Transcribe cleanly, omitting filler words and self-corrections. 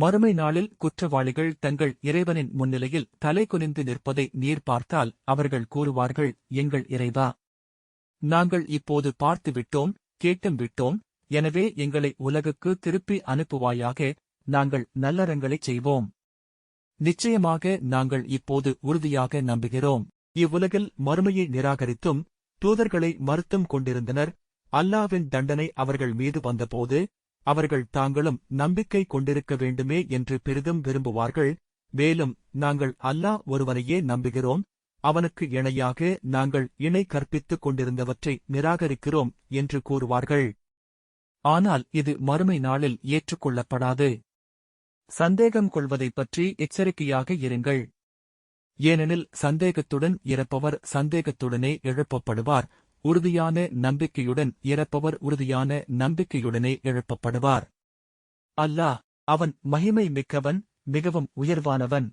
மறுமை நாளில் குற்றவாளிகள் தங்கள் இறைவனின் முன்னிலையில் தலைகுனிந்து நிற்பதை நீர் பார்த்தால் அவர்கள் கூறுவார்கள், எங்கள் இறைவா, நாங்கள் இப்போது பார்த்து விட்டோம், கேட்டும் விட்டோம், எனவே எங்களை உலகுக்கு திருப்பி அனுப்புவாயாக, நாங்கள் நல்லறங்களைச் செய்வோம். நிச்சயமாக நாங்கள் இப்போது உறுதியாக நம்புகிறோம். இவ்வுலகில் மறுமையை நிராகரித்தும் தூதர்களை மறுத்தும் கொண்டிருந்தனர். அல்லாஹ்வின் தண்டனை அவர்கள் மீது வந்தபோது அவர்கள் தாங்களும் நம்பிக்கை கொண்டிருக்க வேண்டுமே என்று பெரிதும் விரும்புவார்கள். மேலும் நாங்கள் அல்லாஹ் ஒருவனையே நம்புகிறோம், அவனுக்கு இணையாக நாங்கள் இணை கற்பித்துக் கொண்டிருந்தவற்றை நிராகரிக்கிறோம் என்று கூறுவார்கள். ஆனால் இது மறுமை நாளில் ஏற்றுக்கொள்ளப்படாது. சந்தேகம் கொள்வதைப் பற்றி எச்சரிக்கையாக இருங்கள். ஏனெனில் சந்தேகத்துடன் இறப்பவர் சந்தேகத்துடனே எழுப்பப்படுவார், உறுதியான நம்பிக்கையுடன் இறப்பவர் உறுதியான நம்பிக்கையுடனே எழுப்பப்படுவார். அல்லாஹ், அவன் மகிமை மிக்கவன், மிகவும் உயர்வானவன்.